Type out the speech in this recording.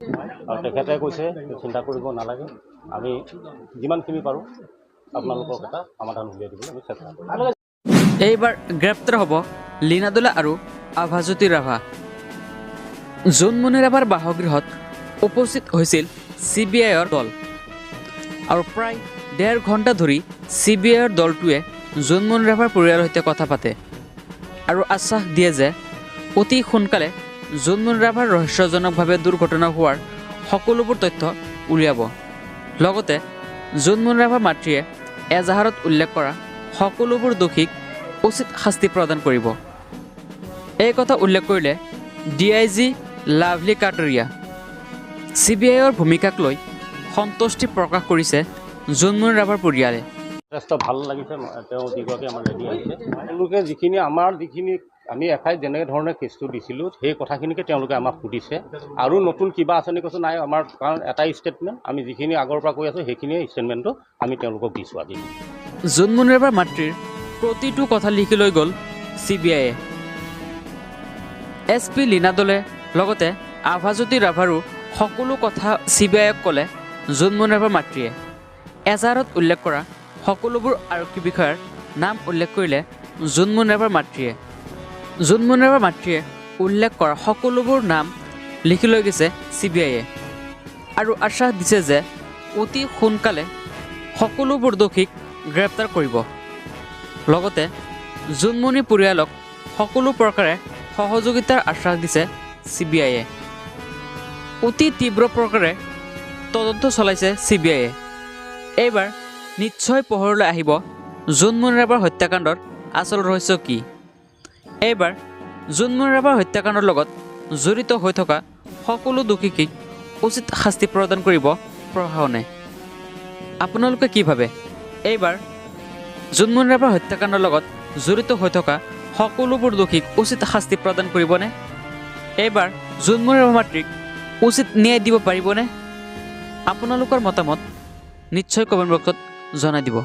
আৰু তেখেতে কৈছে চিন্তা কৰিব নালাগে, আমি যিমানখিনি পাৰোঁ আপোনালোকক এটা সমাধান উলিয়াই দিবলৈ আমি চেষ্টা কৰিম। এইবাৰ গ্ৰেপ্তাৰ হ'ব লীনাদুলা আৰু আভাজ্যোতি ৰাভা। জোনমণি ৰাভাৰ বাসগৃহত উপস্থিত হৈছিল CBIৰ দল আৰু প্ৰায় 1.5 ঘণ্টা ধৰি CBIৰ দলটোৱে জোনমণি ৰাভাৰ পৰিয়ালৰ সৈতে কথা পাতে আৰু আশ্বাস দিয়ে যে অতি সোনকালে জোনমণি ৰাভাৰ ৰহস্যজনকভাৱে দুৰ্ঘটনা হোৱাৰ সকলোবোৰ তথ্য উলিয়াব। লগতে জোনমণি ৰাভাৰ মাতৃয়ে এজাহাৰত উল্লেখ কৰা সকলোবোৰ দোষীক উচিত শাস্তি প্ৰদান কৰিব। এই কথা উল্লেখ কৰিলে DIG লাভলী কাটাৰিয়া। CBIৰ ভূমিকাক লৈ সন্তুষ্টি প্ৰকাশ কৰিছে জোনমণি ৰাভাৰ পৰিয়ালে। যথেষ্ট ভাল লাগিছে তেওঁ যিগৰাকী আমাৰ ৰেডি আহিছে, তেওঁলোকে যিখিনি আমি FI যেনেকৈ ধৰণে কেছটো দিছিলোঁ সেই কথাখিনিকে তেওঁলোকে আমাক সুধিছে আৰু নতুন কিবা আঁচনি কৈছোঁ নাই আমাৰ, কাৰণ এটাই ষ্টেটমেণ্ট আমি যিখিনি আগৰ পৰা কৈ আছোঁ সেইখিনিয়ে ষ্টেটমেণ্টটো আমি তেওঁলোকক দিছোঁ আজি। জোনমণি ৰাভাৰ মাতৃৰ প্ৰতিটো কথা লিখি লৈ গ'ল CBIয়ে। SP লীনাদলে লগতে আভাজ্যোতি ৰাভাৰো সকলো কথা CBIক ক'লে জোনমণি ৰাভাৰ মাতৃয়ে। এজাহাৰত উল্লেখ কৰা সকলোবোৰ আৰক্ষী বিষয়াৰ নাম উল্লেখ কৰিলে জোনমণি ৰাভাৰ মাতৃয়ে। জোনমণি ৰাভাৰ মাতৃয়ে উল্লেখ কৰা সকলোবোৰ নাম লিখি লৈ গৈছে CBIয়ে আৰু আশ্বাস দিছে যে অতি সোনকালে সকলোবোৰ দোষীক গ্ৰেপ্তাৰ কৰিব। লগতে জোনমণি পৰিয়ালক সকলো প্ৰকাৰে সহযোগিতাৰ আশ্বাস দিছে CBIয়ে। অতি তীব্ৰ প্ৰকাৰে তদন্ত চলাইছে CBIয়ে। এইবাৰ নিশ্চয় পোহৰলৈ আহিব জোনমণি ৰাভাৰ হত্যাকাণ্ডৰ আচল ৰহস্য কি। এইবাৰ জোনমণি ৰাভাৰ হত্যাকাণ্ডৰ লগত জড়িত হৈ থকা সকলো দোষীক উচিত শাস্তি প্ৰদান কৰিব প্ৰশাসনে। আপোনালোকে কি ভাবে, এইবাৰ জোনমণি ৰাভাৰ হত্যাকাণ্ডৰ লগত জড়িত হৈ থকা সকলোবোৰ দোষীক উচিত শাস্তি প্ৰদান কৰিবনে? এইবাৰ জোনমণি ৰাভাৰ মাতৃক উচিত ন্যায় দিব পাৰিবনে? আপোনালোকৰ মতামত নিশ্চয় কমেণ্ট বক্সত জনাই দিব।